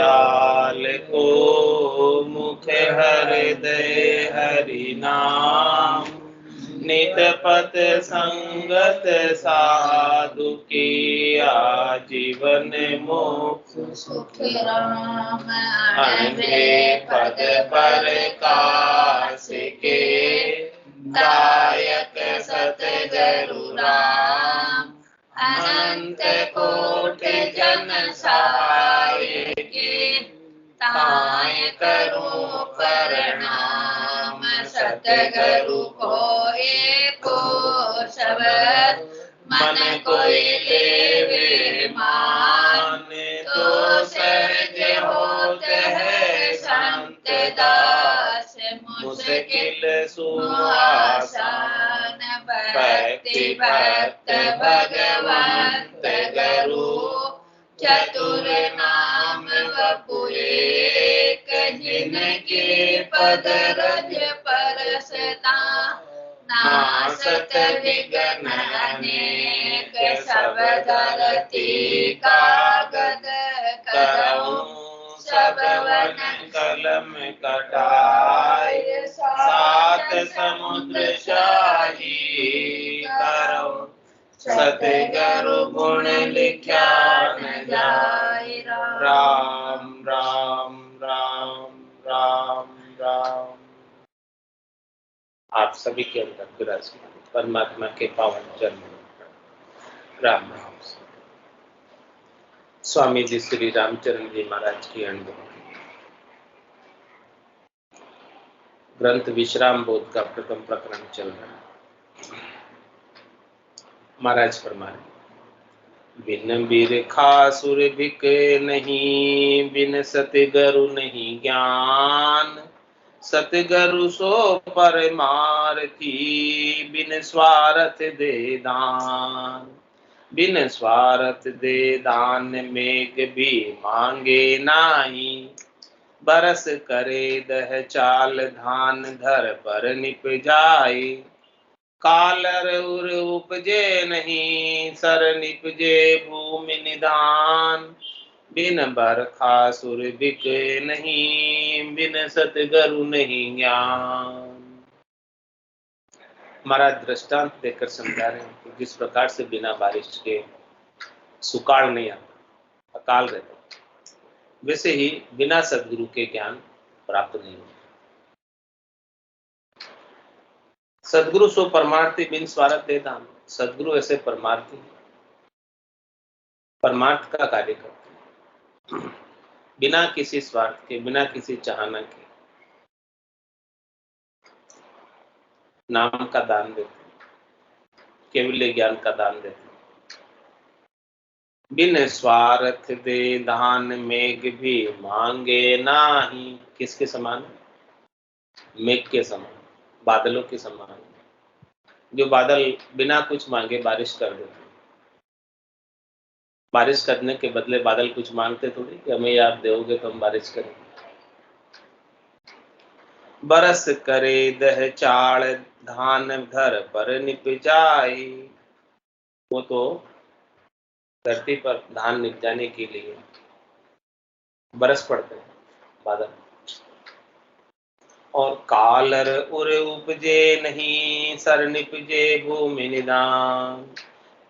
दयाल को मुख हृदय हरि नाम। नित पथ संगत साधु की आजीवन मोक्ष सुख राम। अनघे पद पर कास के दायक सतगुरु राम। अनंत कोट जन साय के ताय करूं प्रणाम। सतगुरु को एको शब्द मन कोई लेवे मान। तो सहज होत है संत दास मुश्किल सुआसान। भक्ति भक्त भगवंत गुरु चतुर नाम बपु एक। जिनके पद रज परसता नासत विघ्न अनेक। सब धरती कागद करऊं सब वन कलम कटाय। सात समुद्र शाही करऊं सतगुरु गुण लिख्या न जाय। राम राम राम राम राम। आप सभी के अंदर विराजमान परमात्मा के पावन चरण राम राम। स्वामी जी श्री रामचरण जी महाराज की अनुभव ग्रंथ विश्राम बोध का प्रथम प्रकरण चल रहा है। महाराज फरमाए, बिन बिरखासुर भिक नहीं, बिन सतगुरु नहीं ज्ञान। सतगुरु सो परमार्थी, बिन स्वार्थ दे दान। बिन स्वार्थ दे दान मेघ भी मांगे नाही। बरस करे दह चाल धान धर पर निप जाए। कालर उर उपजे नहीं, सर निपजे भूमि निधान। बिन बरखासुर बिक नहीं, बिन सतगुरु नहीं ज्ञान। महाराज दृष्टांत देकर समझा रहे हैं कि जिस प्रकार से बिना बारिश के सुकाल नहीं आता, अकाल रहता, वैसे ही बिना सदगुरु के ज्ञान प्राप्त नहीं होता। सदगुरु सो परमार्थी बिन स्वार्थ दे दान। सदगुरु ऐसे परमार्थी परमार्थ का कार्य करते हैं, बिना किसी स्वार्थ के, बिना किसी चाहना के नाम का दान देते हैं, केवल ज्ञान का दान देते हैं। बिन स्वार्थ दे दान मेघ भी मांगे नाही। किसके समान? मेघ के समान, बादलों के समान। जो बादल बिना कुछ मांगे बारिश कर देते। बारिश करने के बदले बादल कुछ मांगते थोड़ी कि हमें आप दोगे तो हम बारिश करेंगे। बरस करे दह चाड़ धान घर पर निप जाए। वो तो धरती पर धान निप जाने के लिए बरस पड़ते हैं बादल। और कालर उर उपजे नहीं, सर निपजे भूमि निदान।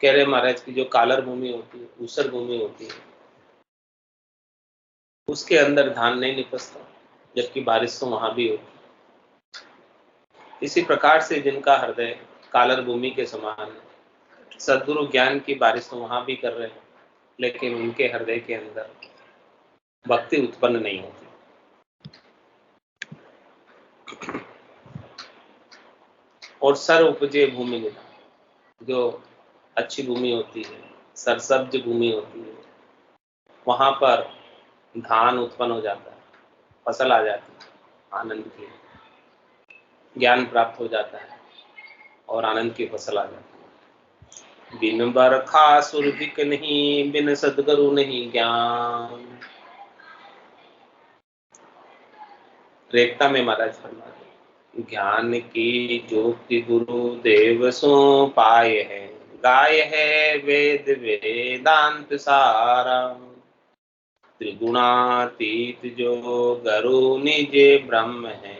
कह रहे महाराज की जो कालर भूमि होती है, ऊसर भूमि होती है, उसके अंदर धान नहीं निपसता, जबकि बारिश तो वहां भी होती। इसी प्रकार से जिनका हृदय कालर भूमि के समान है, सद्गुरु ज्ञान की बारिश तो वहां भी कर रहे हैं, लेकिन उनके हृदय के अंदर भक्ति उत्पन्न नहीं होती। और सर उपजे भूमि निधान, जो अच्छी भूमि होती है, सरसब्ज भूमि होती है, वहां पर धान उत्पन्न हो जाता है, फसल आ जाती है, आनंद की ज्ञान प्राप्त हो जाता है और आनंद की फसल आ जाती है। बिन बरखासुर बिक नहीं, बिन सद्गुरु नहीं ज्ञान। रेखता में महाराज फरमाते, ज्ञान की ज्योति गुरु देव सो पाए है। गाय है वेद वेदांत सारा। त्रिगुणातीत जो गुरु निज ब्रह्म है,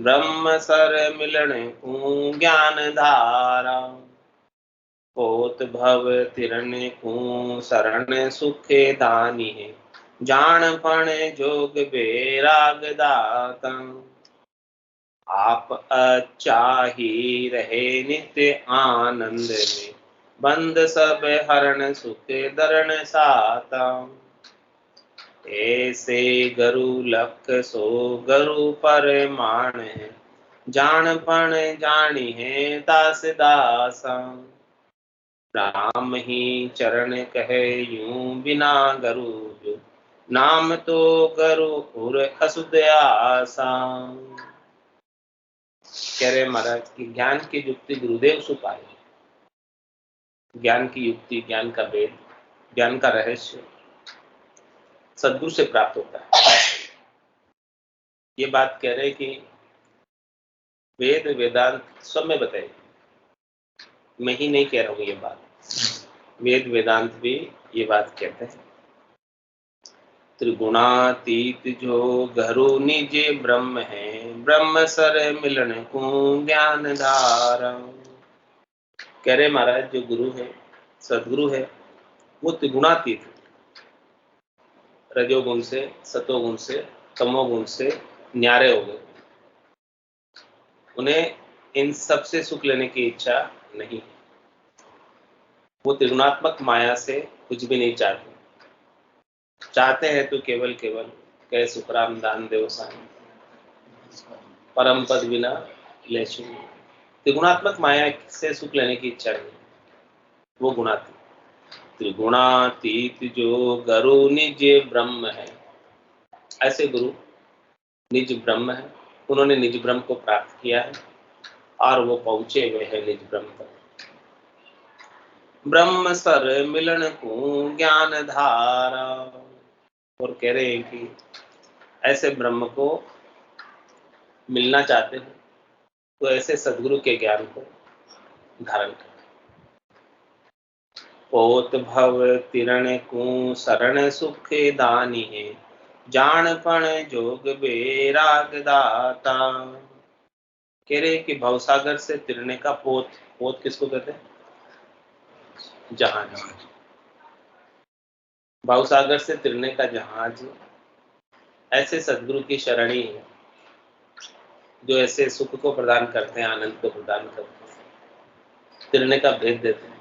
ब्रह्म सर मिलन को ज्ञान धारा। पोत भव तिरन को शरण सुखे दानी है, जान पण जोग बेराग दाता। आप अच्छा ही रहे नित्य आनंद में, बंद सब हरण सुख दरण साता। ऐसे गुरु लख सो गुरु परमाण है, जान पण जानी है दास दासा। राम ही चरण कहे यूं बिना गुरु जो, नाम तो गुरु उर असुद आसा। कह रहे महाराज कि ज्ञान की युक्ति गुरुदेव सुपाए। ज्ञान की युक्ति, ज्ञान का वेद, ज्ञान का रहस्य सद्गुरु से प्राप्त होता है। ये बात कह रहे कि वेद वेदांत सब में बताए, मैं ही नहीं कह रहा हूं ये बात, वेद वेदांत भी ये बात कहते हैं। त्रिगुणातीत जो गुरु निज ब्रह्म है, ब्रह्म सर मिलन को ज्ञान धारा। कह रहे महाराज जो गुरु है, सदगुरु है, वो त्रिगुणातीत है। रजोगुण से, सतोगुण से, तमोगुण से न्यारे हो गए। उन्हें इन सब से सुख लेने की इच्छा नहीं। वो त्रिगुणात्मक माया से कुछ भी नहीं चाहते। चाहते हैं तो केवल केवल कह सुखराम दान देव साई, परम पद बिना लेशु। त्रिगुणात्मक माया से सुख लेने की इच्छा नहीं, वो गुणातीत। त्रिगुणातीत जो गुरु निज ब्रह्म है, ऐसे गुरु निज ब्रह्म है, उन्होंने निज ब्रह्म को प्राप्त किया है और वो पहुंचे हुए हैं निज ब्रह्म तक। ब्रह्म सर मिलन को ज्ञान धारा। और कह रहे हैं कि ऐसे ब्रह्म को मिलना चाहते हैं तो ऐसे सदगुरु के ज्ञान को धारण करें। पोत भव तिरण को शरण सुख दानी है, जान पण जोग बेराग दाता। कह रहे कि भवसागर से तिरने का पोत, पोत किसको कहते हैं? जहाज। भवसागर से तिरने का जहाज ऐसे सदगुरु की शरणी है जो ऐसे सुख को प्रदान करते हैं, आनंद को प्रदान करते हैं, तिरने का भेद देते हैं,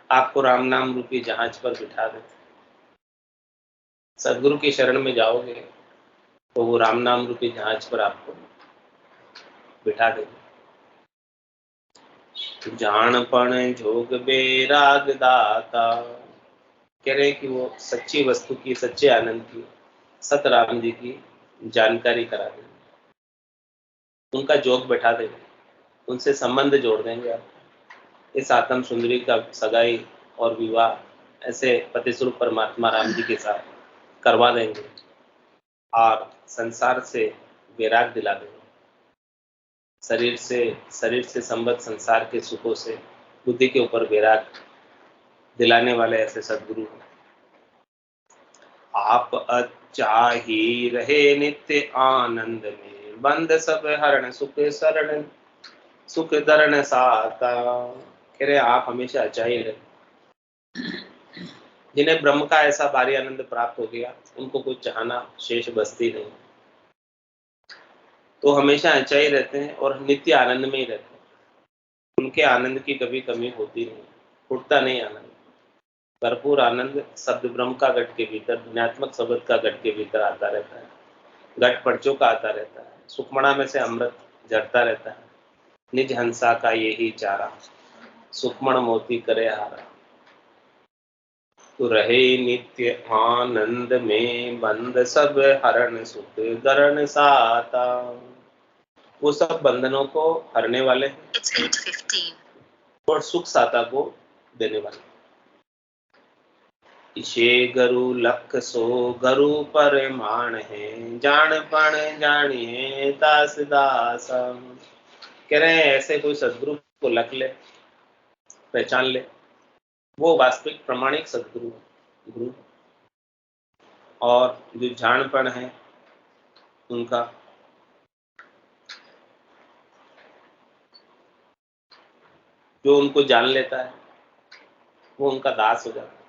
आपको राम नाम रूपी जहाज पर बिठा देते हैं। सदगुरु की शरण में जाओगे तो वो राम नाम रूपी जहाज पर आपको बिठा देंगे। जान जोग बेराग दाता। कह रहे कि वो सच्ची वस्तु की, सच्चे आनंद की, सतराम जी की जानकारी करा देंगे, उनका जोग बैठा देंगे, उनसे संबंध जोड़ देंगे आप। इस आत्म सुंदरी का सगाई और विवाह ऐसे पतिस्वरूप परमात्मा राम जी के साथ करवा देंगे और संसार से वैराग दिला देंगे। शरीर से संबद्ध संसार के सुखों से बुद्धि के ऊपर वैराग दिलाने वाले ऐसे सदगुरु आप अच्छा ही रहे नित्य आनंद में, बंद सब हरण सुख शरण सुख दरण साता। कह रहे आप हमेशा अच्छा ही रहे। जिन्हें ब्रह्म का ऐसा भारी आनंद प्राप्त हो गया, उनको कुछ चाहना शेष बचती नहीं, तो हमेशा अच्छा ही रहते हैं और नित्य आनंद में ही रहते हैं। उनके आनंद की कभी कमी होती नहीं, फुटता नहीं आनंद। भरपूर आनंद शब्द ब्रह्म का घट के भीतर, ध्यात्मक शब्द का घट के भीतर आता रहता है, घट पर्चों का आता रहता है, सुखमणा में से अमृत झरता रहता है। निज हंसा का यही चारा, सुखमण मोती करे हारा। तो रहे नित्य आनंद में, बंद सब हरण सुख दरण साता। वो सब बंधनों को हरने वाले हैं और सुख साता को देने वाले। इसे गुरु लख सो गुरु परमाण है, जान पण जानिए दास दासा। कह रहे हैं ऐसे कोई सदगुरु को लख ले, पहचान ले, वो वास्तविक प्रमाणिक सदगुरु गुरु। और जो झाड़पन है उनका, जो उनको जान लेता है वो उनका दास हो जाता है।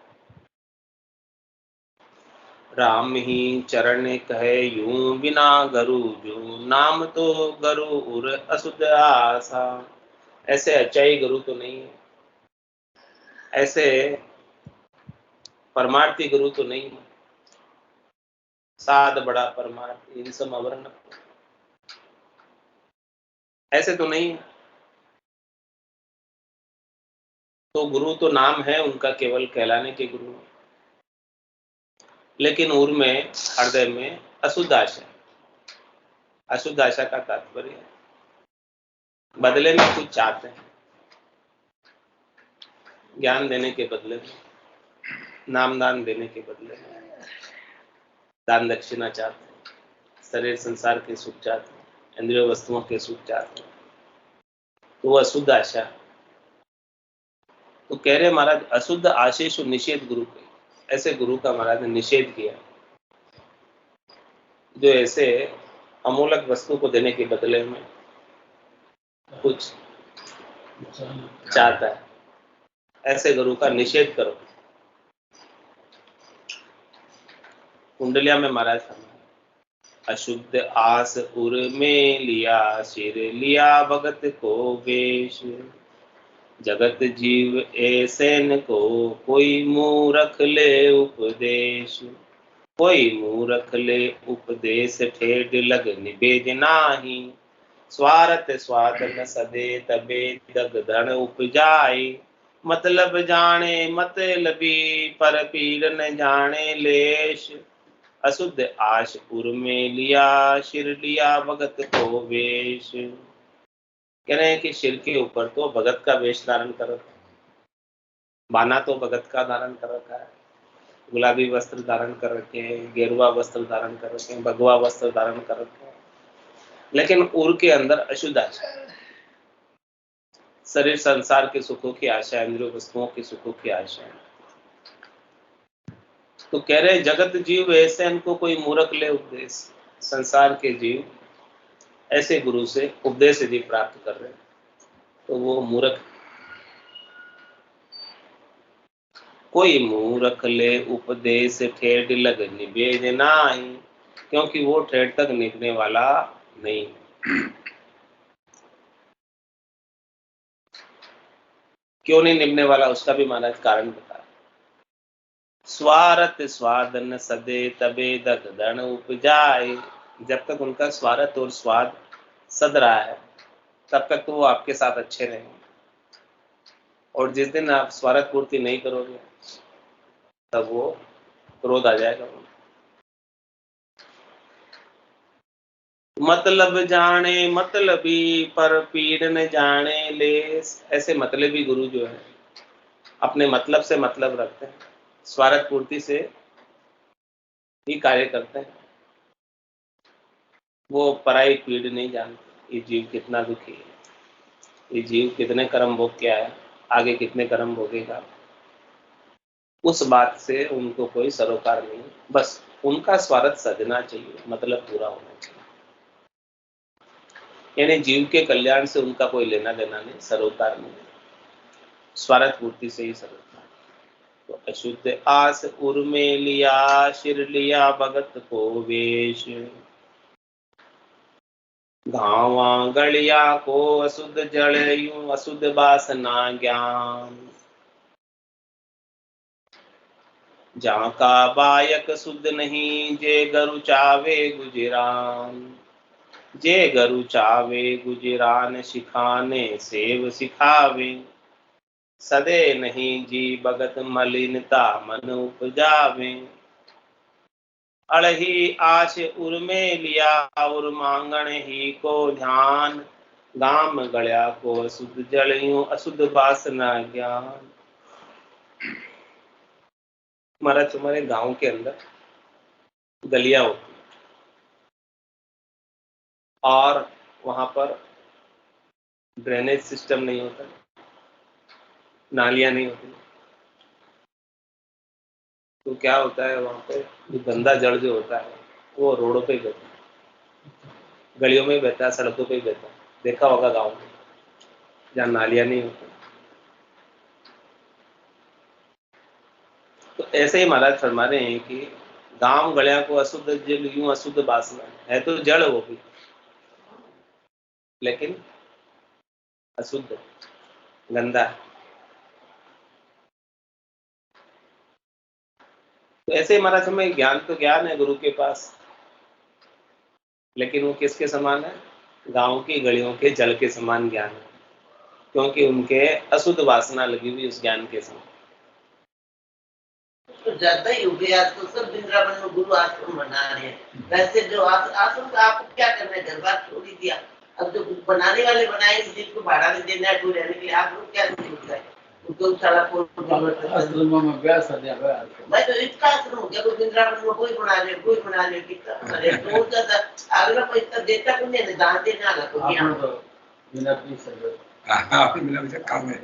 राम ही चरण कहे यूं बिना गरु जो, नाम तो गरु उर असुध आसा। ऐसे अच्छाई गुरु तो नहीं है, ऐसे परमार्थी गुरु तो नहीं है। साध बड़ा परमार्थी इन सब अवर्ण, ऐसे तो नहीं है। तो गुरु तो नाम है उनका, केवल कहलाने के गुरु है। लेकिन उर में, हृदय में अशुद्ध आशा। अशुद्ध आशा का तात्पर्य बदले में कुछ चाहते हैं, ज्ञान देने के बदले में, नाम दान देने के बदले में दान दक्षिणा चाहते हैं, शरीर संसार के सुख चाहते हैं, इंद्रिय वस्तुओं के सुख चाहते हैं, तो वो अशुद्ध आशा। तो कह रहे महाराज अशुद्ध आशेषु निषेध गुरु के, ऐसे गुरु का महाराज ने निषेध किया, जो ऐसे अमूलक वस्तु को देने के बदले में कुछ चाहता है, ऐसे गुरु का निषेध करो। कुंडलिया में महाराज अशुद्ध आस उर में लिया सिर, लिया भगत को वेश, जगत जीव ऐसेन को कोई मूरख ले उपदेश, कोई मूरख ले उपदेश ठेड लग निवेद नाही, स्वार्थ स्वादन सदे तबे दग धन उपजाए, मतलब जाने मतलबी पर पीर न जाने लेश, अशुद्ध आश उर में लिया शिर, लिया भगत को वेश। कह रहे हैं कि शिर के ऊपर तो भगत का वेश धारण कर रखा है, बाना तो भगत का धारण कर रखा है, गुलाबी वस्त्र धारण कर रखे हैं, गेरुआ वस्त्र धारण कर रखे हैं, भगवा वस्त्र धारण कर रखे हैं, लेकिन उर के अंदर अशुद्ध आशा, शरीर संसार के सुखों की आशा, इंद्रिय वस्तुओं के सुखों की आशा। तो कह रहे जगत जीव ऐसे इनको कोई मूर्ख ले उपदेश, संसार के जीव ऐसे गुरु से उपदेश यदि प्राप्त कर रहे हैं तो वो मूर्ख। कोई मूर्ख ले उपदेश ठेठ लग निवेद नाही, क्योंकि वो ठेठ तक निकलने वाला नहीं। क्यों नहीं निभने वाला, उसका भी महाराज कारण बता। स्वार्थ स्वादन सदे तबे दग धन उपजाए, जब तक उनका स्वार्थ और स्वाद सद रहा है तब तक तो वो आपके साथ अच्छे रहेंगे, और जिस दिन आप स्वार्थ पूर्ति नहीं करोगे तब वो क्रोध आ जाएगा। मतलब जाने मतलबी पर पीर न जाने लेस, ऐसे मतलबी गुरु जो है अपने मतलब से मतलब रखते हैं, स्वार्थ पूर्ति से ही कार्य करते हैं, वो पराई पीड़ नहीं जानते। ये जीव कितना दुखी है, ये जीव कितने कर्म भोग के आया, आगे कितने कर्म भोगेगा, उस बात से उनको कोई सरोकार नहीं। बस उनका स्वार्थ सजना चाहिए, मतलब पूरा होना चाहिए, यानी जीव के कल्याण से उनका कोई लेना देना नहीं, सरोकार नहीं, स्वार्थ पूर्ति से ही सरोकार। तो अशुद्ध आस उर में लिया शिर, लिया भगत को वेश, घावा गलिया को अशुद्ध जड़ यूं अशुद्ध वासना ज्ञान, जहाँ का बायक शुद्ध नहीं जे गरु चावे गुजरान, जे गरु चावे गुजरान सिखाने सेव सिखावे, सदे नहीं जी भगत मलिनता मन उपजावे, अड़ही आश उर में लिया और मांगण ही को ध्यान, गाम गड़या को अशुद्ध जल यूं अशुद्ध वासना ज्ञान। हमारा तुम्हारे गांव के अंदर गलियां होती और वहां पर ड्रेनेज सिस्टम नहीं होता, नालियां नहीं होती, तो क्या होता है वहाँ पे, जो गंदा जल जो होता है वो रोडों पे बहता है, गलियों में बहता है, सड़कों पे बहता है। देखा होगा गाँव में जहाँ नालियाँ नहीं होती। तो ऐसे ही महाराज फरमा रहे हैं कि गांव गलियां को अशुद्ध जल यूं अशुद्ध वासना है, तो जड़ वो भी, लेकिन अशुद्ध, गंदा है। तो ऐसे ही महाराज हमें ज्ञान तो ज्ञान है गुरु के पास, लेकिन वो किसके समान है? गांव की गलियों के जल के समान ज्ञान है, क्योंकि उनके अशुद्ध वासना लगी हुई उस ज्ञान के समान। तो ज्यादा ही हो गया, तो सब वृंदावन में गुरु आश्रम बना रहे हैं। वैसे जो आश्रम का आपको क्या करना है, घर बार छोड़ ही दिया। अब जो बनाने वाले बनाए, जिसको भाड़ा नहीं देना है कोई रहने के लिए, आप लोग क्या सोचता है? उनको सारा आश्रमों में ब्यास आ गया। मैं तो इसका आश्रम हो गया, कोई वृंदावन में कोई बना रहे, कोई बना रहे, कितना बना रहे, तो ज्यादा अगला पैसा देता को नहीं, दान देने वाला को क्या बिना पैसा काम है।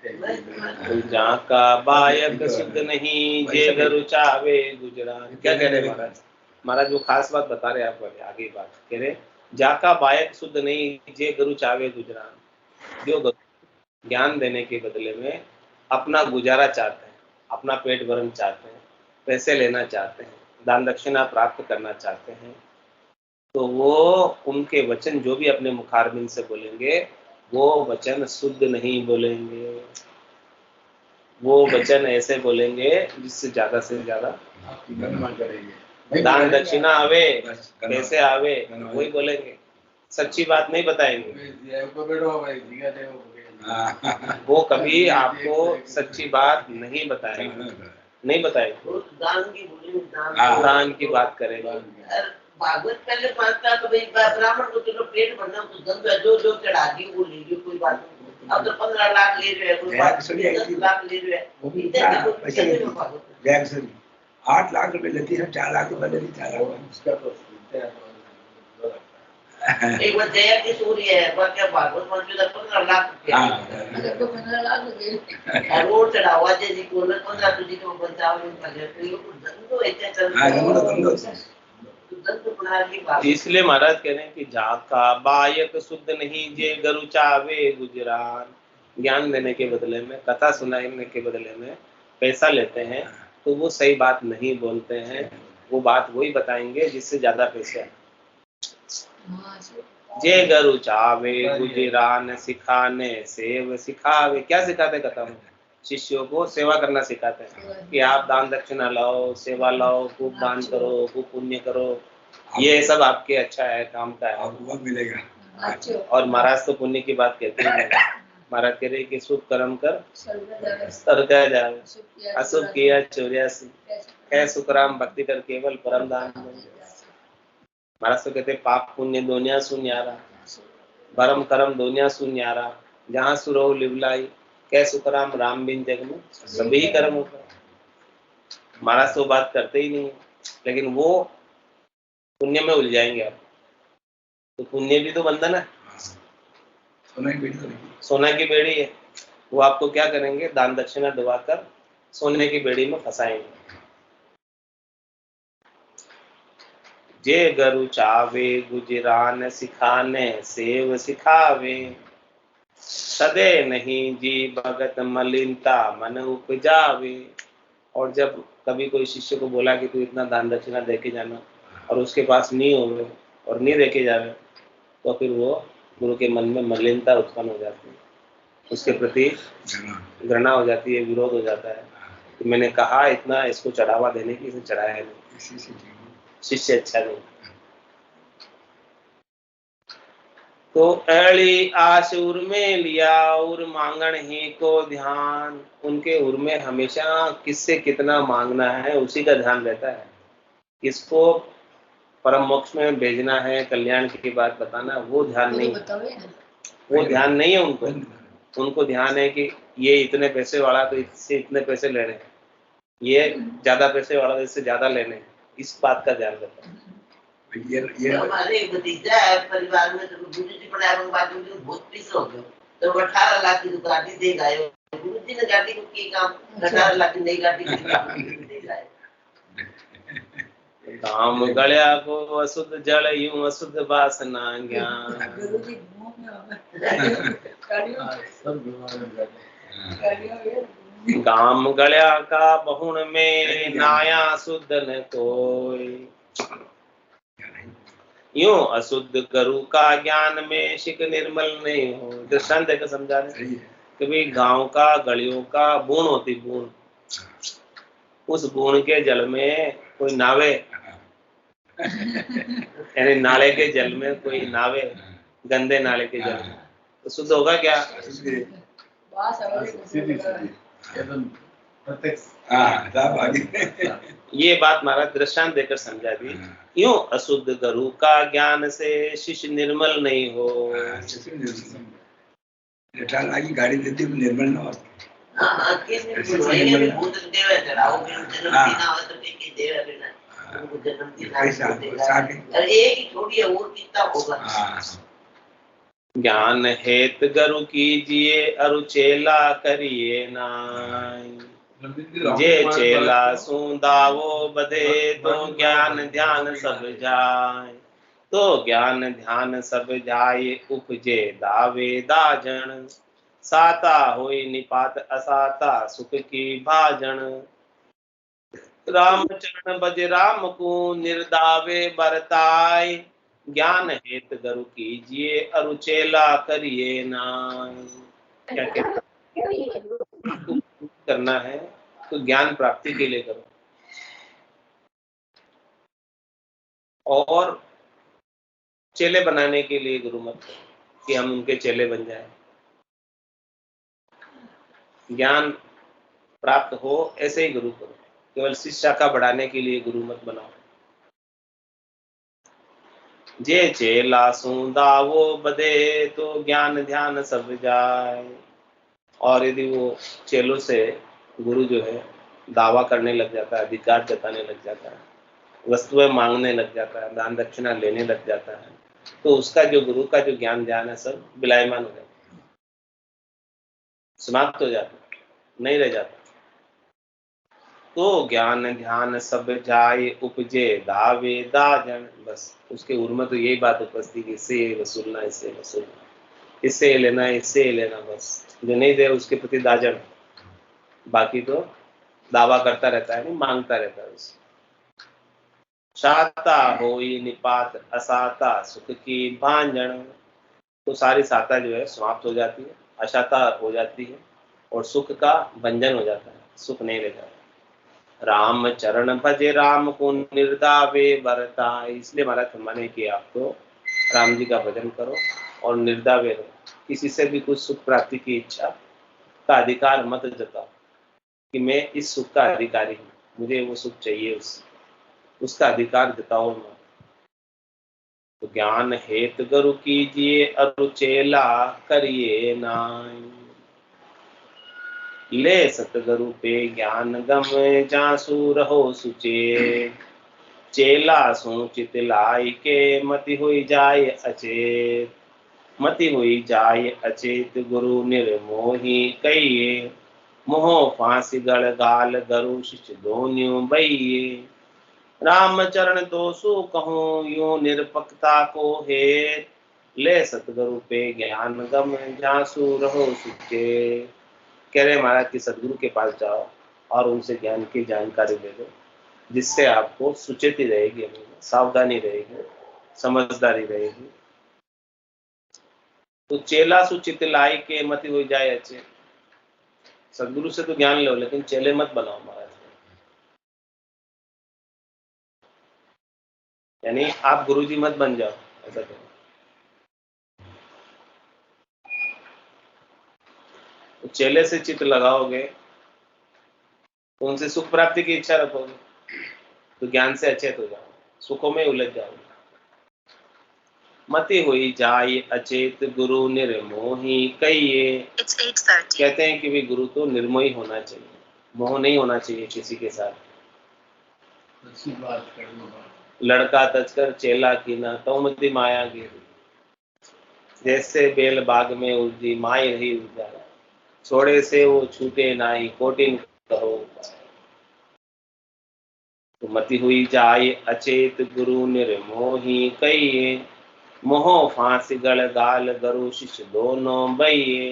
जहाँ का बायक शुद्ध नहीं, जे घर चावे गुजरान। क्या कह रहे महाराज? महाराज वो खास बात बता रहे आपको, आगे बात कह रहे, जा का बायक शुद्ध नहीं, जे गुरु चावे गुजरान। जो ज्ञान देने के बदले में अपना गुजारा चाहते हैं, अपना पेट भरण चाहते हैं, पैसे लेना चाहते हैं, दान दक्षिणा प्राप्त करना चाहते हैं, तो वो उनके वचन जो भी अपने मुखारबिंद से बोलेंगे, वो वचन शुद्ध नहीं बोलेंगे। वो वचन ऐसे बोलेंगे जिससे ज्यादा से ज्यादा दान दक्षिणा आवे, पैसे आवे, वही बोलेंगे, सच्ची बात नहीं बताएंगे। वो कभी आपको सच्ची बात नहीं बताएंगे, नहीं बताएंगे, दान की बात करेगा। भागवत पहले मानता तो भाई ब्राह्मण को चलो पेट भरना, तो धंधा जो जो चढ़ा दी वो ले लो, कोई बात नहीं। अब तो 15 लाख ले रहे हैं, कोई बात 10 लाख ले रहे हैं, 8 लाख रुपए लेती है, 4 लाख रुपए लेती, 4 लाख उसका तो एक बार जया की सूरी है, क्या भागवत मंत्र का 15 लाख रुपया, तो 15 लाख रुपये रोड चढ़ावा जी को 15 तुझी को बचाव नहीं कर, तो ये धंधो ऐसे चलता है। इसलिए महाराज कह रहे हैं कि जाका बायक शुद्ध नहीं, जे गरु चावे गुजरान। ज्ञान देने के बदले में, कथा सुनाने के बदले में पैसा लेते हैं, तो वो सही बात नहीं बोलते हैं। वो बात वही बताएंगे जिससे ज्यादा पैसे आए। जे गरु चावे गुजरान सिखाने सेव सिखावे। क्या सिखाते कथा में? शिष्यों को सेवा करना सिखाते हैं कि आप दान दक्षिणा लाओ, सेवा लाओ, खूब दान करो, खूब पुण्य करो, ये सब आपके अच्छा है, काम का है, बहुत मिलेगा। और महाराज तो पुण्य की बात कहते हैं। महाराज कह रहे कि शुभ कर्म कर स्वर्ग जावे, अशुभ किया 84, है सुखराम भक्ति कर केवल परम दान। महाराज तो कहते पाप पुण्य दुनिया सुन्यारा, परम कर्म दुनिया सुन्यारा, जहाँ सुरहु लिवलाई, कै सुखराम राम बिन जग में सभी कर्म होता। महाराज तो बात करते ही नहीं है, लेकिन वो पुण्य में उलझाएंगे आप। तो पुण्य भी तो बंधन है, सोना की बेड़ी है। वो आपको क्या करेंगे? दान दक्षिणा दबाकर सोने की बेड़ी में फंसाएंगे। जे गरु चावे गुजरान सिखाने सेव सिखावे, सदे नहीं जी भगत मलिनता मन उपजावे। और जब कभी कोई शिष्य को बोला कि तू इतना दान दक्षिणा दे के जाना, और उसके पास नहीं होवे और नहीं देके जावे, तो फिर वो गुरु के मन में मलिनता उत्पन्न हो जाती है, उसके प्रति घृणा हो जाती है, विरोध हो जाता है कि मैंने कहा इतना इसको चढ़ावा देने की, इसे चढ़ाया नहीं, शिष्य अच्छा नहीं। तो ऐली आश उर में लिया और मांगण ही को ध्यान। उनके उर में हमेशा किससे कितना मांगना है उसी का ध्यान रहता है। किसको परम मोक्ष में भेजना है, कल्याण की बात बताना, वो ध्यान नहीं, वो ध्यान नहीं है उनको। उनको ध्यान है कि ये इतने पैसे वाला तो इससे इतने पैसे लेने हैं, ये ज्यादा पैसे वाला तो इससे ज्यादा लेने हैं, इस बात का ध्यान रहता है। ये हमारे एक भतीजा है परिवार में, तो गुरु जी पढ़ाया बात में बहुत पीस हो गए, तो 18 लाख की गाड़ी दे गए। गुरु जी ने गाड़ी को की काम 18 लाख की नई गाड़ी दे गए। काम गल्या को अशुद्ध जल यूं अशुद्ध वासना ज्ञान। गाम गल्या का बहुण में नाया शुद्ध न कोई। यूं अशुद्ध गुरु का ज्ञान में शिक निर्मल नहीं हो। दृष्टांत देकर समझा रहे कि भाई गांव का गलियों का बूंद होती बूंद, उस बूंद के जल में कोई नावे, यानी नाले के जल में कोई नावे, गंदे नाले के जल में, तो शुद्ध होगा क्या? ये बात महाराज दृष्टांत देकर समझा दी। यूं अशुद्ध गुरु का ज्ञान से शिष्य निर्मल नहीं हो। गाड़ी देती निर्मल न हो। ज्ञान हेत गुरु कीजिए अरु चेला करिए नाई। जे चेला सुदावो बधे तो ज्ञान ध्यान सब जाए। तो ज्ञान ध्यान सब जाए उपजे दावे दाजन। साता होई निपात असाता सुख की भाजन। राम चरण बज राम को निर्दावे बरताय। ज्ञान हेत गुरु कीजिए अरु चेला करिए नाई। क्या करना है तो ज्ञान प्राप्ति के लिए करो, और चेले बनाने के लिए गुरु मत करो कि हम उनके चेले बन जाएं। ज्ञान प्राप्त हो ऐसे ही गुरु करो, केवल शिष्य का बढ़ाने के लिए गुरु मत बनाओ। जे चेला सुदावो बधे तो ज्ञान ध्यान सब जाए। और यदि वो चेलों से गुरु जो है दावा करने लग जाता है, अधिकार जताने लग जाता है, वस्तुएं मांगने लग जाता है, दान दक्षिणा लेने लग जाता है, तो उसका जो गुरु का जो ज्ञान ध्यान है सब विलायमान हो जाता है, समाप्त हो जाता है, नहीं रह जाता। तो ज्ञान ध्यान सब जाए उपजे दावे दाजन। बस उसके उर में तो यही बात उपस्थित कि इससे वसूलना, इससे वसूलना, इससे लेना, इससे लेना, बस जो नहीं दे उसके प्रति दाजन। बाकी तो दावा करता रहता है, नहीं मांगता रहता है उससे। साता होई निपात असाता सुख की भांजन। तो सारी साता जो है समाप्त हो जाती है, असाता हो जाती है, और सुख का भंजन हो जाता है, सुख नहीं रह जाता। राम चरण भजे राम को निर्दावे बरता। इसलिए महाराज फरमाने की आपको राम जी का भजन करो और निर्दावे रहो। किसी से भी कुछ सुख प्राप्ति की इच्छा का अधिकार मत जताओ कि मैं इस सुख का अधिकारी हूँ, मुझे वो सुख चाहिए, उसका अधिकार जताओ मत। तो ज्ञान हेत गुरु कीजिए अरु चेला करिए नाई। ले सतगुरु पे ज्ञान गम जासु रहो सुचे। चेला सूचित लाई के मति हुई जाय अचेत। मति हुई जाय अचेत गुरु निर्मोही कहिए। मोह फांसी गढ़ गाल गरु शिष्य दोन्यों बइये। राम चरण दोसु कहूँ यूं निरपक्ता को हेत। ले सतगुरु पे ज्ञान गम जासु रहो सुचे। कह रहे महाराज कि सदगुरु के पास जाओ और उनसे ज्ञान की जानकारी ले लो, जिससे आपको सुचेती रहेगी, सावधानी रहेगी, समझदारी रहेगी। तो चेला सुचित लाई के मति हो जाए अच्छे। सदगुरु से तो ज्ञान लो, लेकिन चेले मत बनाओ महाराज। यानी आप गुरुजी मत बन जाओ, ऐसा करो। तो चेले से चित्त लगाओगे तो उनसे सुख प्राप्ति की इच्छा रखोगे, तो ज्ञान से अचेत हो जाओगे, सुखों में उलझ जाओगे। मति हुई जाय अचेत गुरु निर्मोही कहिए। कहते हैं कि भी गुरु तो निर्मोही होना चाहिए, मोह नहीं होना चाहिए किसी के साथ। लड़का तजकर चेला की ना तौमती माया गिरी। जैसे बेल बाग में उलझी माई रही उजाला। छोड़े से वो छूटे नाई कोटिन कहो। तो मति हुई जाय अचेत गुरु निर्मोही कहिए, मोह फांसी गढ़ गाल गरु शिष्य दोनों बहिए।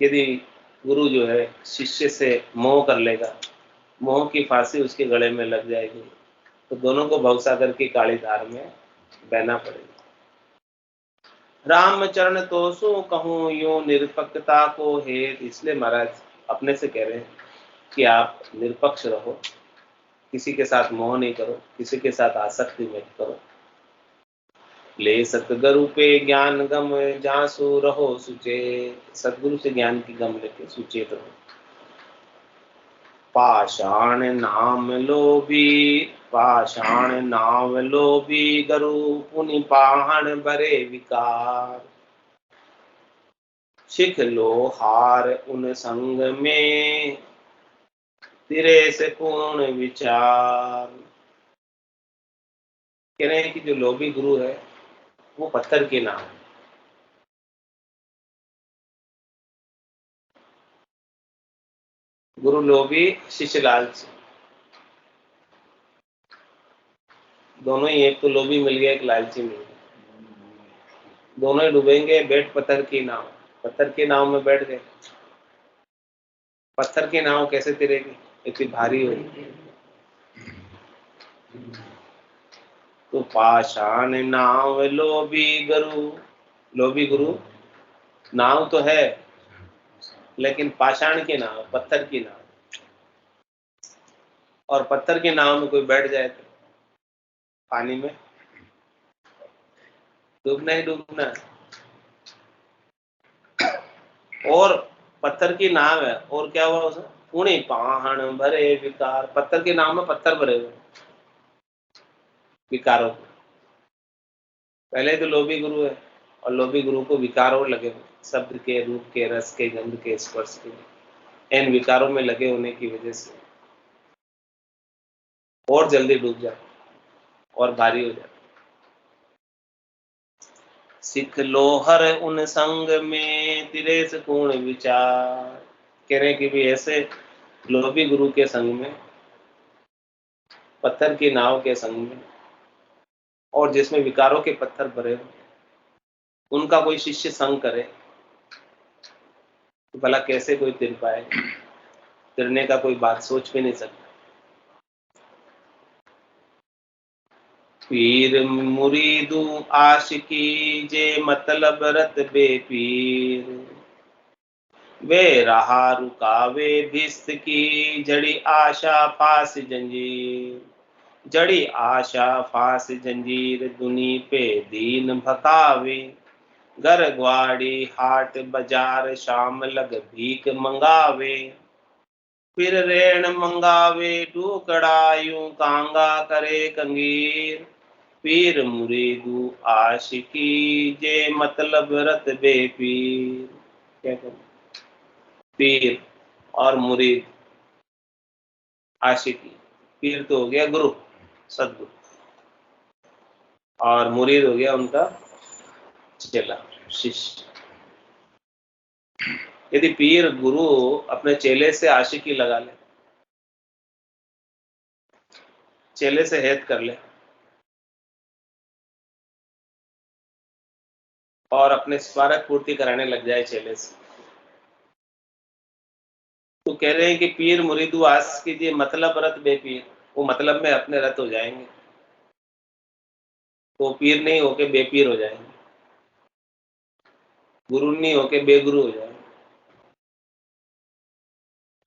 यदि गुरु जो है शिष्य से मोह कर लेगा, मोह की फांसी उसके गले में लग जाएगी, तो दोनों को भवसागर की काली धार में बहना पड़ेगा। रामचरण तो सो कहूं यूं निरपक्षता को हेत। इसलिए महाराज अपने से कह रहे हैं कि आप निरपक्ष रहो, किसी के साथ मोह नहीं करो, किसी के साथ आसक्ति मत करो। ले सतगुरु पे ज्ञान गम जासु रहो सुचेत। सतगुरु से ज्ञान की गम लेके सुचेत रहो। पाषाण नाम लोभी, पाषाण नाम लोभी गरु पुनि पाहण भरे विकार। शिख लो हार उन संग में तिरे से पूर्ण विचार। कह रहे हैं कि जो लोभी गुरु है वो पत्थर के नाम है। गुरु लोभी, शिष्य लालची, दोनों ही, एक तो लोभी मिल गया, एक लालची मिल गया, दोनों ही डूबेंगे। बैठ पत्थर की नाव, पत्थर की नाव में बैठ गए, पत्थर की नाव कैसे तिरेगी, इतनी भारी होगी। तो पाषाण नाव लोभी गुरु, लोभी गुरु नाव तो है लेकिन पाषाण की नाव, पत्थर की नाव। और पत्थर की नाव में कोई बैठ जाए तो पानी में डूबना ही डूबना है। और पत्थर की नाव है, और क्या हुआ उसमें, पुणे पाहण भरे विकार। पत्थर की नाव में पत्थर भरे हुए विकारों को। पहले तो लोभी गुरु है और लोभी गुरु को विकार और लगे हुए, शब्द के, रूप के, रस के, गंध के, स्पर्श के, इन विकारों में लगे होने की वजह से और जल्दी डूब जाते और भारी हो जाते। सिख लोहर उन संग में तिरेस पूर्ण विचार। कह रहे कि भी ऐसे लोभी गुरु के संग में, पत्थर की नाव के संग में, और जिसमें विकारों के पत्थर भरे हो, उनका कोई शिष्य संग करे तो भला कैसे कोई तिर पाए। तिरने का कोई बात सोच भी नहीं सकता। पीर मुरीदू आशिकी जे मतलब रत बेपीर। वे रहा रुकावे भिस्त की जड़ी आशा फांस जंजीर। जड़ी आशा फांस जंजीर दुनी पे दीन भकावे। घर ग्वाड़ी हाट बाजार शाम लग भीख मंगावे। फिर रेण मंगावे टुकड़ा यूं कांगा करे कंगीर। पीर मुरीदू आशिकी जे मतलब रत बेपीर। क्या करें, पीर और मुरीद, आशिकी। पीर तो हो गया गुरु, सदगुरु, और मुरीद हो गया उनका चेला, शिष्य। यदि पीर गुरु अपने चेले से आशिकी लगा ले, चेले से हेत कर ले और अपने स्वार्थ पूर्ति कराने लग जाए चेले से, तो कह रहे हैं कि पीर मुरीदू आस कीजिए मतलब रत बेपीर। वो मतलब में अपने रत हो जाएंगे, वो पीर नहीं होके बेपीर हो जाएंगे, गुरु नहीं होके बेगुरु हो जाएंगे।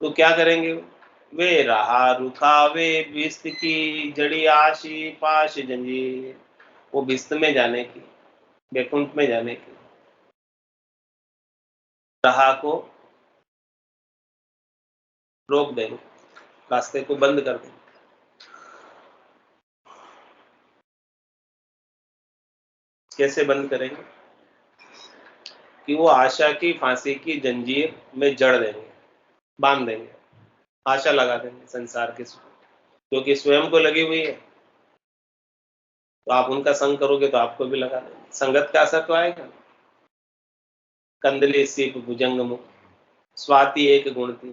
तो क्या करेंगे, वे रहा रुकावे भिस्त की जड़ी आशी पाश जंजीर। वो भिस्त में जाने की, बैकुंठ में जाने की राह को रोक देंगे, रास्ते को बंद कर देंगे। कैसे बंद करेंगे, कि वो आशा की फांसी की जंजीर में जड़ देंगे, बांध देंगे, आशा लगा देंगे संसार के सुख, क्योंकि स्वयं को लगी हुई है। तो आप उनका संग करोगे तो आपको भी लगा देंगे। संगत का असर तो आएगा। कंदली सीप भुजंग मुख स्वाति एक गुणती।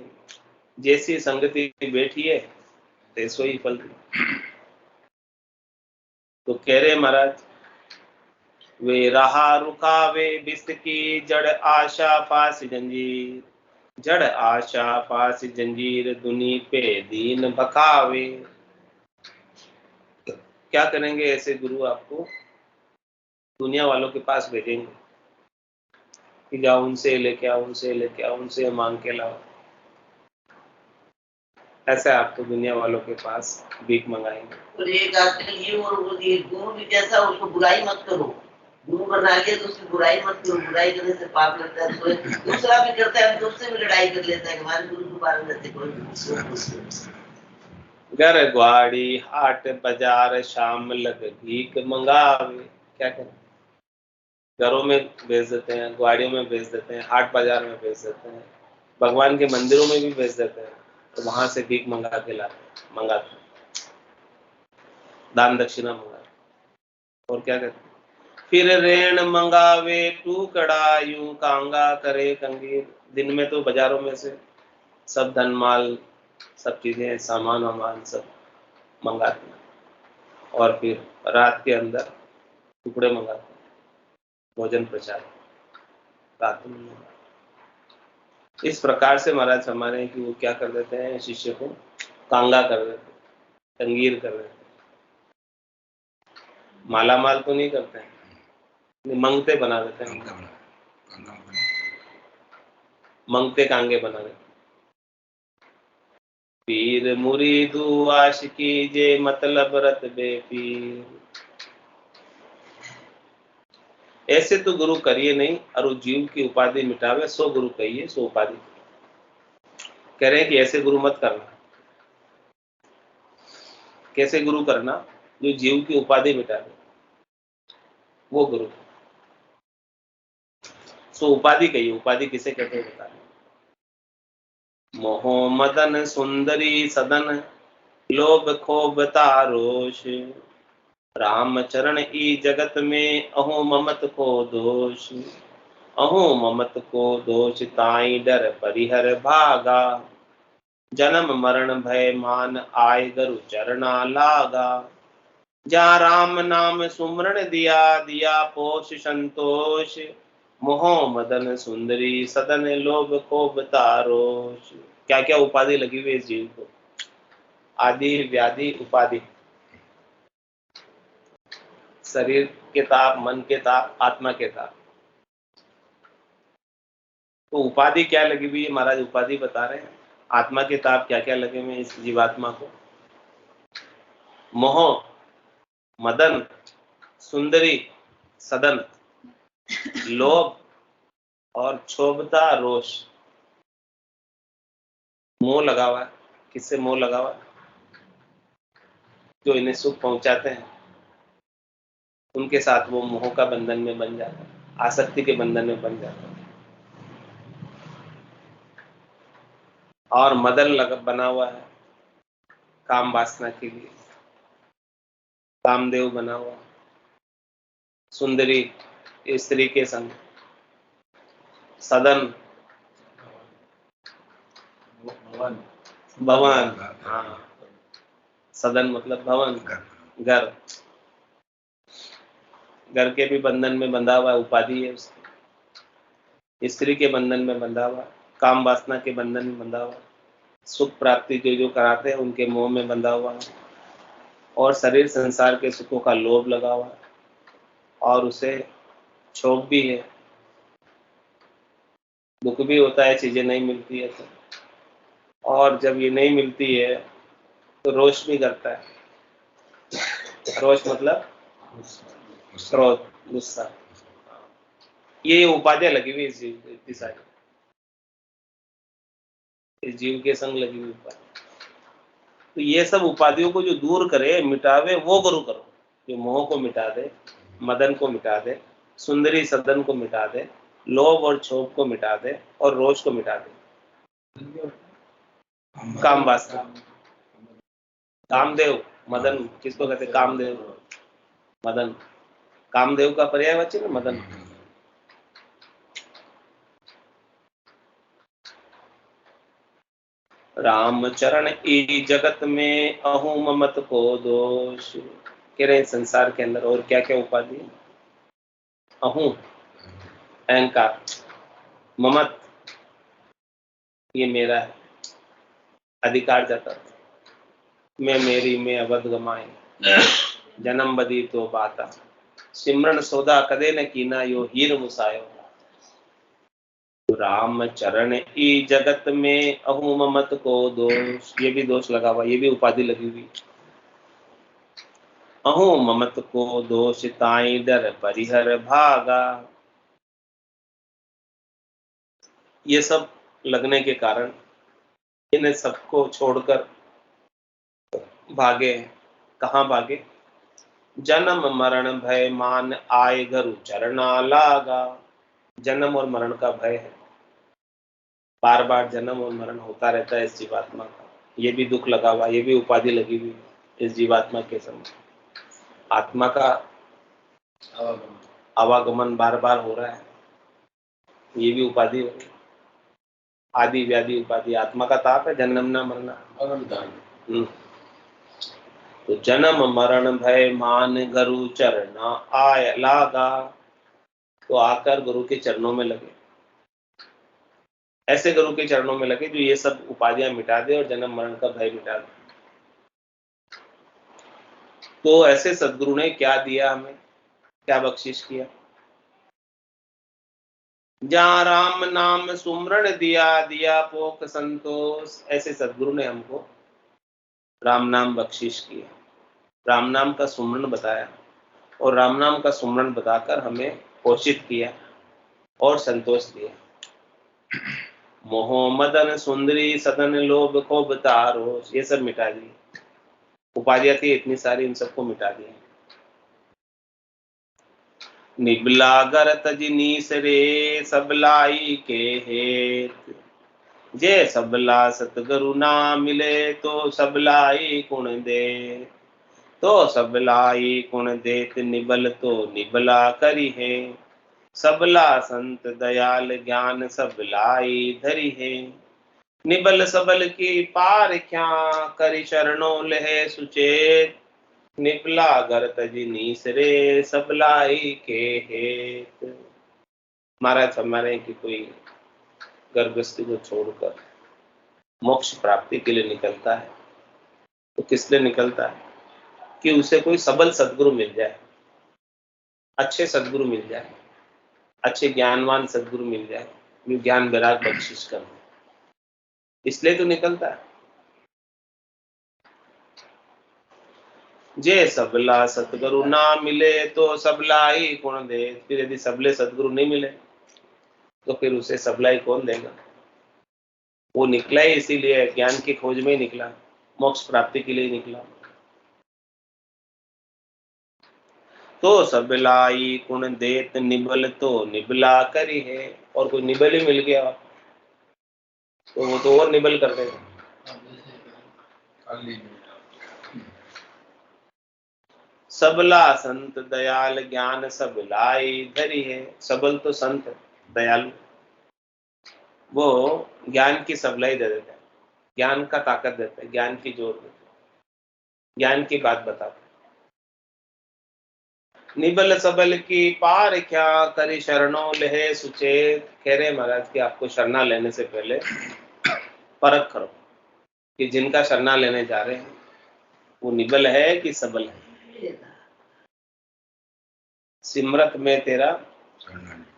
जैसी संगति बैठी है तैसो ही फल। तो कह रहे महाराज, वे रहा रुकावे बिस्त की जड़ आशा पास जंजीर, जड़ आशा पास जंजीर दुनी पे दीन बकावे। क्या करेंगे ऐसे गुरु? आपको दुनिया वालों के पास भेजेंगे कि जाओ उनसे लेके आओ, उनसे लेके आओ, उनसे मांग के लाओ। ऐसे आपको दुनिया वालों के पास भीख मंगाएंगे। और एक आजकल ये और वो ये गुरु भी जैसा, उसको बुराई मत करो। गुरु बना लिया तो उसकी बुराई मत करो, बुराई करने से पाप लगता है। तो दूसरा भी करता है तो उससे भी लड़ाई कर लेता है, हमारे गुरु के बारे में ऐसे कोई। घर ग्वाड़ी हाट बाजार शाम लग भीख मंगावे। क्या करें? घरों में भेज देते हैं, ग्वाड़ियों में भेज देते हैं, हाट बाजार में भेज देते हैं, भगवान के मंदिरों में भी भेज देते हैं, तो वहां से भीख मंगाते हैं, दान दक्षिणा मंगाते। और क्या कहते हैं? फिर ऋण मंगावे टुकड़ा यूं कांगा करे कंगीर। दिन में तो बाजारों में से सब धन माल, सब चीजें, सामान वामान सब मंगाते हैं, और फिर रात के अंदर टुकड़े मंगाते हैं, भोजन प्रसाद रात में मंगाते हैं। इस प्रकार से महाराज हमारे कि वो क्या कर देते हैं, शिष्य को कांगा कर देते हैं, कंगीर कर देते हैं। माला माल तो नहीं करते हैं, मंगते बना देते हैं, मंगते कांगे बना देते हैं। पीर मुरीदू आशिकी जे मतलब रत बे पीर। ऐसे तो गुरु करिए नहीं, और जीव की उपाधि मिटावे, सो गुरु कहिए सो उपाधि। कह रहे हैं कि ऐसे गुरु मत करना। कैसे गुरु करना? जो जीव की उपाधि मिटावे, वो गुरु। सो उपाधि कहिए। उपाधि किसे कहते हैं बता रहे? मोह मदन सुंदरी सदन लोभ खोभ तारोष, राम चरण ई जगत में अहो ममत को दोष, अहो ममत को दोष ताई डर परिहर भागा, जन्म मरण भय मान आय गरु चरना लागा, जा राम नाम सुमरण दिया दिया पोष संतोष, मोह मदन सुंदरी सदन लोभ खोभ तारोष। क्या क्या उपाधि लगी हुई इस जीव को? आदि व्याधि उपाधि, शरीर के ताप, मन के ताप, आत्मा के ताप। तो उपाधि क्या लगी हुई है महाराज? उपाधि बता रहे हैं। आत्मा के ताप क्या क्या लगे हुए इस जीवात्मा को? मोह, मदन, सुंदरी, सदन, लोभ और क्षोभता रोष। मोह लगा हुआ है। किससे मोह लगा हुआ है? जो इन्हें सुख पहुंचाते हैं उनके साथ वो मोह का बंधन में बन जाता है, आसक्ति के बंधन में बन जाता है। और मदन बना हुआ है काम वासना के लिए, कामदेव बना हुआ, सुंदरी स्त्री के संग, सदन भवन, हाँ, सदन मतलब भवन, घर, घर के भी बंधन में बंधा हुआ, उपाधि है उसकी। स्त्री के बंधन में बंधा हुआ, काम वासना के बंधन में बंधा हुआ, सुख प्राप्ति जो जो कराते हैं उनके मोह में बंधा हुआ है, और शरीर संसार के सुखों का लोभ लगा हुआ है, और उसे क्षोभ भी है, दुख भी होता है, चीजें नहीं मिलती है तो। और जब ये नहीं मिलती है तो रोष भी करता है। रोष मतलब क्रोध, गुस्सा। ये उपाधियां लगी हुई इस जीव, इतनी सारी इस जीव के संग लगी हुई उपाधि। तो ये सब उपाधियों को जो दूर करे, मिटावे, वो गुरु करो। जो मोह को मिटा दे, मदन को मिटा दे, सुंदरी सदन को मिटा दे, लोभ और क्षोभ को मिटा दे, और रोष को मिटा दे। काम वासना, कामदेव, मदन किसको कहते? कामदेव, मदन। कामदेव का पर्यायवाची है मदन। राम चरण ई जगत में अहू ममत को दोष, कह रहे हैं संसार के अंदर और क्या क्या उपाधि है? अहू, अहंकार, ममत, ये मेरा है, अधिकार जाता, मैं मेरी में अवध गमाए, जन्म बदी तो बाता, सिमरन सौदा कदे न कीना यो हीर मुसायो, राम चरण ई जगत में अहू ममत को दोष, ये भी दोष लगा हुआ, ये भी उपाधि लगी हुई। अहू ममत को दोष ताई डर परिहर भागा, ये सब लगने के कारण इन्हें सबको छोड़कर भागे। कहाँ भागे? जन्म मरण भय मान आए गुरु चरणा लागा, जन्म और मरण का भय है, बार बार जन्म और मरण होता रहता है इस जीवात्मा का, ये भी दुख लगा हुआ, ये भी उपाधि लगी हुई इस जीवात्मा के समय। आत्मा का आवागमन बार बार हो रहा है, ये भी उपाधि हो रही, आदि व्याधि उपाधि, आत्मा का ताप है, जन्मना मरना। तो जन्म मरण भय मान गुरु चरणा आय लागा, तो आकर गुरु के चरणों में लगे, ऐसे गुरु के चरणों में लगे जो ये सब उपाधियां मिटा दे और जन्म मरण का भय मिटा दे। तो ऐसे सदगुरु ने क्या दिया हमें, क्या बख्शिश किया? जहाँ राम नाम सुमरण दिया, दिया पोख संतोष, ऐसे सदगुरु ने हमको राम नाम बख्शिश किया, राम नाम का सुमरण बताया और राम नाम का सुमरण बताकर हमें पोषित किया और संतोष दिया। मोह मदन सुंदरी सदन लोभ को तारो, ये सब मिटा दी, उपाधियां थी इतनी सारी, इन सबको मिटा दिया। निबला गर तज नीस रे सबलाई के हेत, जे सबला सतगुरु ना मिले तो सबलाई गुण दे, तो सबलाई गुण देत निबल तो निबला करी है, सबला संत दयाल ज्ञान सबलाई धरी है, निबल सबल की पार क्या करी शरणों लहे सुचेत, निबला घर तजी नीसरे सबलाई के हेत। महाराज हमारे कि कोई गर्भस्थी को छोड़कर मोक्ष प्राप्ति के लिए निकलता है तो किस लिए निकलता है? कि उसे कोई सबल सद्गुरु मिल जाए, अच्छे सद्गुरु मिल जाए, अच्छे ज्ञानवान सद्गुरु मिल जाए, ज्ञान वैराग बख्शिश कर, इसलिए तो निकलता है। जे सबला सतगुरु ना मिले तो सबलाई कौन दे, फिर यदि सबले सतगुरु नहीं मिले तो फिर उसे सबलाई कौन देगा? वो निकला ही इसीलिए, ज्ञान की खोज में ही निकला, मोक्ष प्राप्ति के लिए निकला। तो सबलाई कुण देत निबल तो निबला करी है, और कोई निबल ही मिल गया तो वो तो और निबल कर देगा। सबला संत दयाल ज्ञान सबलाई धरी है, सबल तो संत दयालु, वो ज्ञान की सबलाई दे देते हैं, ज्ञान का ताकत देते हैं, ज्ञान की जोर देते हैं, ज्ञान की बात बताते हैं। निबल सबल की पार क्या करी शरणों लहे सुचेत, कह रहे महाराज कि आपको शरणा लेने से पहले परख करो कि जिनका शरणा लेने जा रहे हैं वो निबल है कि सबल है। सिमरत में तेरा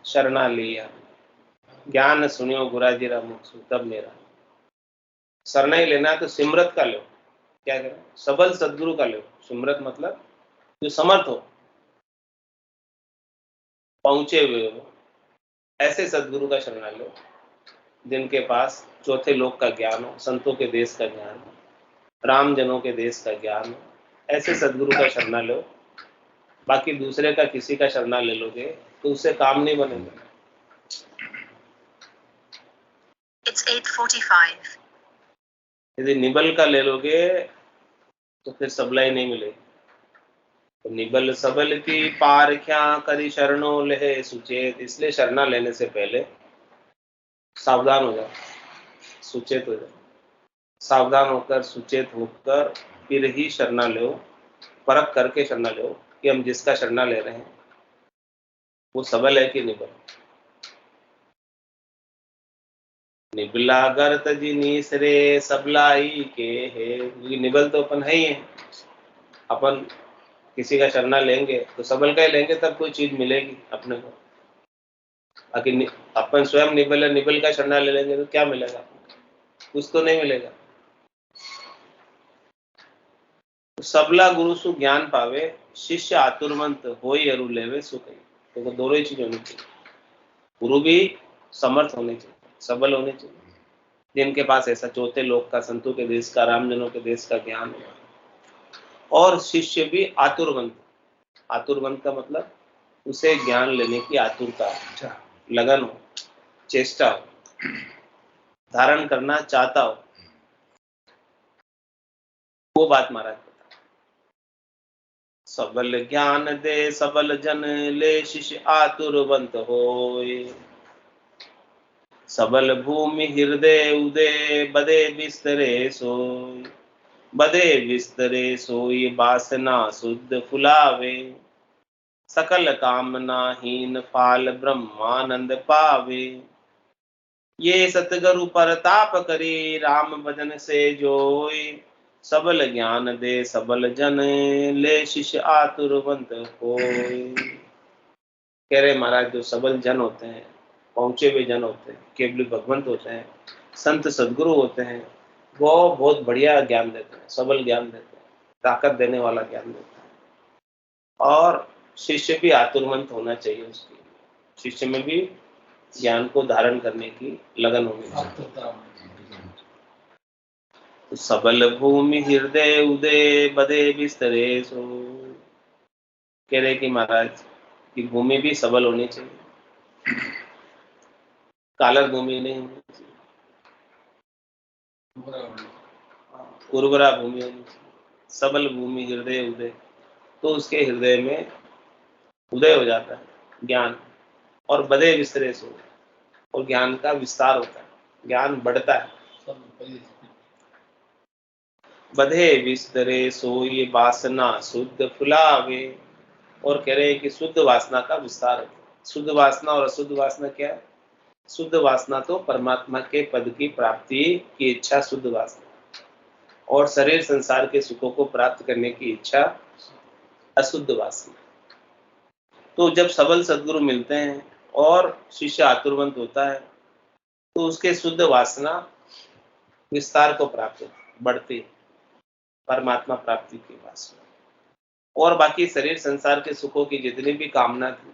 शरणा लिया, ज्ञान सुनियो गुराजीरा मुख तब मेरा। शरणा ही लेना तो सिमरत का लो, क्या करें? सबल सदगुरु का लो। सिमरत मतलब जो समर्थ हो, पहुंचे हुए हो, ऐसे सदगुरु का शरणा लो जिनके पास चौथे लोक का ज्ञान हो, संतों के देश का ज्ञान हो, राम जनों के देश का ज्ञान हो, ऐसे सदगुरु का शरणा लो। बाकी दूसरे का किसी का शरणा ले लोगे तो उससे काम नहीं बनेगा। It's 8:45. यदि निबल का ले लोगे तो फिर सबलाई नहीं मिलेगी। तो निबल सबल की पार क्या करी शरणों लहे सुचेत, इसलिए शरणा लेने से पहले सावधान हो जाओ, सुचेत हो जाओ। सावधान होकर सुचेत होकर फिर ही शरणा लो, परख करके शरणा लो कि हम जिसका शरणा ले रहे हैं वो सबल है कि निबल। निबला गर तजी नीसरे सबलाई के है, क्योंकि निबल तो अपन है ही है। अपन किसी का शरणा लेंगे तो सबल का ही लेंगे, तब कोई चीज मिलेगी अपने को। अगर अपन स्वयं निबल का शरणा ले लेंगे तो क्या मिलेगा? कुछ तो नहीं मिलेगा। तो सबला गुरु सु ज्ञान पावे, शिष्य आतुरवंत होई अरु लेवे सु कही। तो दोनों ही चीज होनी चाहिए। गुरु भी समर्थ होने चाहिए, सबल होने चाहिए, जिनके पास ऐसा चौथे लोक का, संतों के देश का, रामजनों के देश का ज्ञान है। और शिष्य भी आतुरवंत। आतुरवंत का मतलब उसे ज्ञान लेने की आतुरता, लगन हो, चेष्टा हो, धारण करना चाहता हो, वो बात महाराज बता। सबल ज्ञान दे सबल जन ले, शिष्य आतुरवंत होय। सबल भूमि हृदय उदय, बदे बिस्तरे सोय। बदे बिस्तरे सोई वासना शुद्ध फुलावे। सकल कामना हीन फाल ब्रह्मानंद पावे। ये सतगुरु परताप करी, राम भजन से जोई। सबल ज्ञान दे सबल जन ले, शिष्य आतुरवंत होय। कह रहे महाराज, जो सबल जन होते हैं, पहुंचे हुए जन होते हैं, केवल भगवंत होते हैं, संत सदगुरु होते हैं, वो बहुत बढ़िया ज्ञान देते हैं, सबल ज्ञान देते हैं, ताकत देने वाला ज्ञान देते हैं। और शिष्य भी आतुरवंत होना चाहिए। उसकी शिष्य में भी ज्ञान को धारण करने की लगन होनी चाहिए। तो सबल भूमि हृदय उदय, बदे बिस्तरे सो। कह रहे कि महाराज की भूमि भी सबल होनी चाहिए, कालर भूमि नहीं होनी चाहिए, उर्वरा भूमि होनी चाहिए। सबल भूमि हृदय उदय, तो उसके हृदय में उदय हो जाता है ज्ञान। और बदे बिस्तरे सो, और ज्ञान का विस्तार होता है, ज्ञान बढ़ता है। बधे बिस्तरे सोई वासना शुद्ध फुलावे। और कह रहे हैं कि शुद्ध वासना का विस्तार होता है। शुद्ध वासना और अशुद्ध वासना क्या है? शुद्ध वासना तो परमात्मा के पद की प्राप्ति की इच्छा शुद्ध वासना, और शरीर संसार के सुखों को प्राप्त करने की इच्छा अशुद्ध वासना। तो जब सबल सद्गुरु मिलते हैं और शिष्य आतुरवंत होता है, तो उसके शुद्ध वासना विस्तार को प्राप्त बढ़ती है, परमात्मा प्राप्ति की वासना। और बाकी शरीर संसार के सुखों की जितनी भी कामना थी,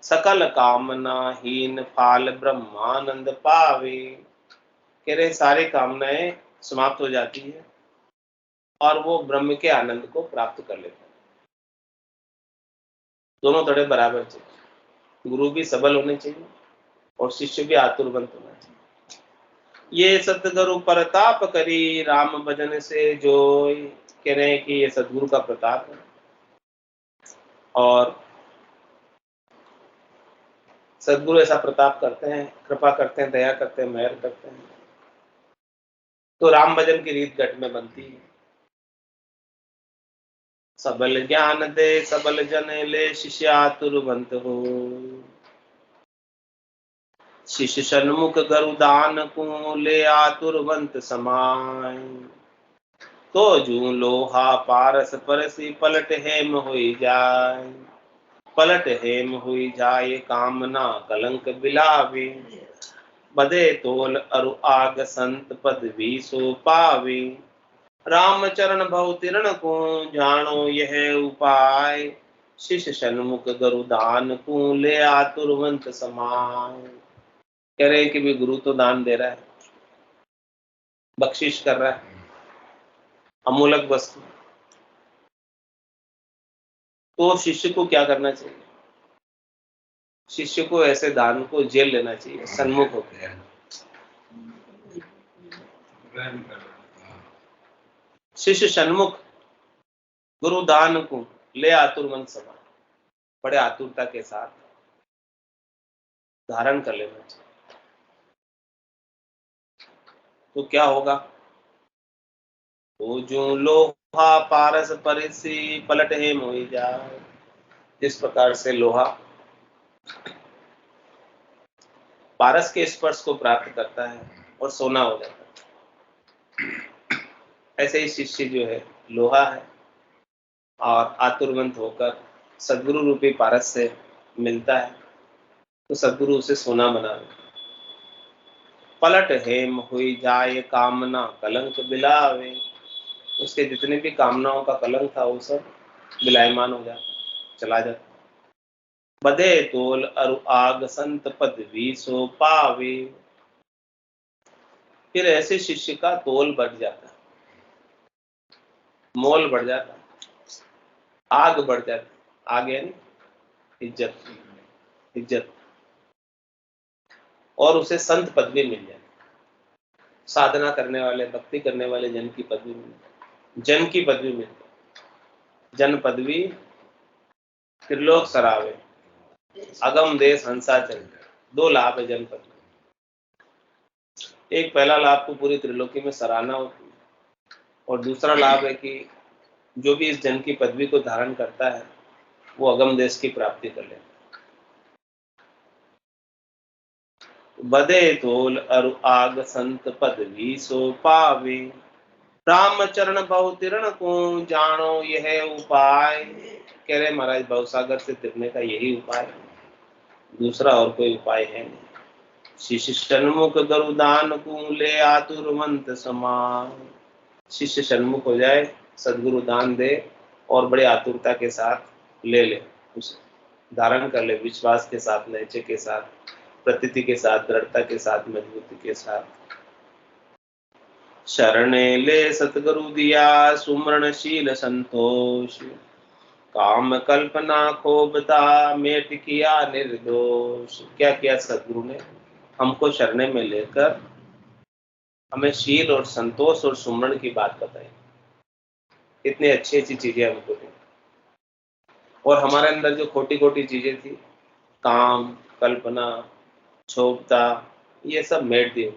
सकल कामना हीन फाल ब्रह्मानंद पावे। कह रहे सारी कामनाएं समाप्त हो जाती है और वो ब्रह्म के आनंद को प्राप्त कर लेते हैं। दोनों तरह बराबर चाहिए। गुरु भी सबल होने चाहिए और शिष्य भी आतुरवंत होना चाहिए। ये सतगुरु प्रताप करी, राम भजन से जोय। कह रहे हैं कि ये सदगुरु का प्रताप है, और सदगुरु ऐसा प्रताप करते हैं, कृपा करते हैं, दया करते हैं, मेहर करते हैं, तो राम भजन की रीत घट में बनती है। सबल ज्ञान दे सबल जन ले, शिष्य आतुरवंत हो। शिष्य सन्मुख गरुदान को, ले आतुरवंत समाय। तो जू लोहा पारस परसी, पलट हेम हुई जाय। पलट हेम हुई जाए, कामना कलंक बिलावे। बदे तोल अरु आग, संत पद भी सो पावे। रामचरण भव तिरण को, जानो यह उपाय। शिष्य सन्मुख गरुदान को, ले आतुरवंत समाय। कह रहे कि भी गुरु तो दान दे रहा है, बख्शिश कर रहा है, अमूलक वस्तु, तो शिष्य को क्या करना चाहिए? शिष्य को ऐसे दान को जेल लेना चाहिए, सन्मुख होकर। शिष्य सन्मुख गुरु दान को, ले आतुरवंत समाय। बड़े आतुरता के साथ धारण कर लेना चाहिए। तो क्या होगा? वो जो लोहा पारस परिसी पलट है मोई जाए। जिस प्रकार से लोहा पारस के स्पर्श को प्राप्त करता है और सोना हो जाता है, ऐसे ही शिष्य जो है लोहा है और आतुरवंत होकर सद्गुरु रूपी पारस से मिलता है तो सद्गुरु उसे सोना बना देता है। पलट हेम हुई जाए कामना कलंक बिलावे। उसके जितने भी कामनाओं का कलंक था वो सब विलायमान हो जाता, चला जाता। बधे तोल अरु आग संत पदवी सो पावे। फिर ऐसे शिष्य का तोल बढ़ जाता, मोल बढ़ जाता, आग बढ़ जाता। आग यानी इज्जत, इज्जत, और उसे संत पदवी मिल जाती। साधना करने वाले, भक्ति करने वाले जन की पदवी मिलती, जन की पदवी मिलती। जन पदवी त्रिलोक सरावे, अगम देश हंसाचल। दो लाभ है जन पदवी। एक पहला लाभ को पूरी त्रिलोकी में सराहना होती है, और दूसरा लाभ है कि जो भी इस जन की पदवी को धारण करता है वो अगम देश की प्राप्ति कर लेता है। बधे तोल अरु आग संत पदवी सो पावे। राम चरण बहु तिरण को जानो यह उपाय। कह रहे महाराज भवसागर से तिरने का यही उपाय है, दूसरा और कोई उपाय है नहीं। शिष्य सन्मुख गरुदान को ले आतुरवंत समान। शिष्य सन्मुख हो जाए, सदगुरु दान दे और बड़े आतुरता के साथ ले ले, उसे धारण कर ले, विश्वास के साथ, नैचे के साथ, प्रतीति के साथ, दृढ़ता के साथ, मजबूती के साथ। शरणे ले सतगुरु दिया सुमरणशील संतोष। काम कल्पना खोबता मेट किया निर्दोष। क्या किया सदगुरु ने? हमको शरणे में लेकर हमें शील और संतोष और सुमरण की बात बताई। इतनी अच्छी अच्छी चीजें हमको दी, और हमारे अंदर जो खोटी खोटी चीजें थी, काम, कल्पना, क्षोभता, ये सब मेट दी,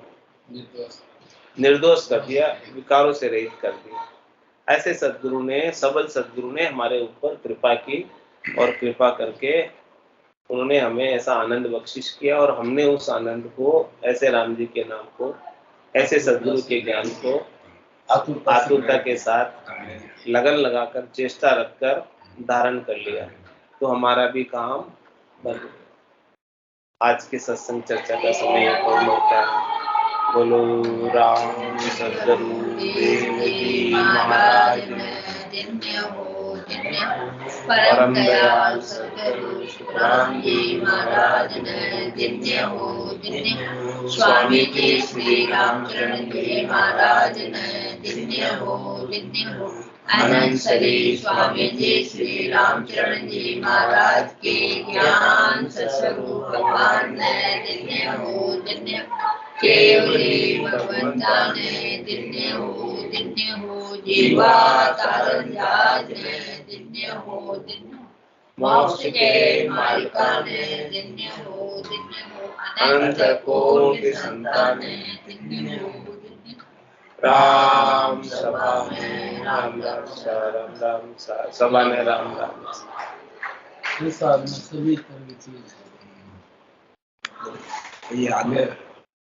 निर्दोष कर दिया, विकारों से रहित कर दिया। ऐसे सदगुरु ने, सबल सदगुरु ने हमारे ऊपर कृपा की, और कृपा करके उन्होंने हमें ऐसा आनंद बख्शिश किया, और हमने उस आनंद को, ऐसे राम जी के नाम को, ऐसे सदगुरु के ज्ञान को आतुरता के साथ लगन लगाकर, चेष्टा रखकर धारण कर लिया, तो हमारा भी काम बन गया। आज के सत्संग चर्चा का समय पूर्ण होता है। बोलो राम सद्गुरु देव जी महाराज, परम दयाल सद्गुरु शुक्रान जी महाराज ने दिन्य हो, दिन्य हो। स्वामी जी श्री रामचरण जी महाराज ने दिन्य हो, दिन्य हो। अनंत श्री स्वामी जी श्री रामचरण जी महाराज के ज्ञान स्वरूप भगवान ने दिन्य हो, दिन्य हो। केवली भगवंता ने दिन्य हो, दिन्य हो। जीवा तारण जहाज ने दिन्य हो, दिन्य हो। मोक्ष के मालिका ने दिन्य हो, दिन्य हो। अनंत कोटि संतान ने दिन्य हो, दिन्य हो। राम सभा में राम राम सा, राम राम सा, सभा में राम राम सा। ये आगे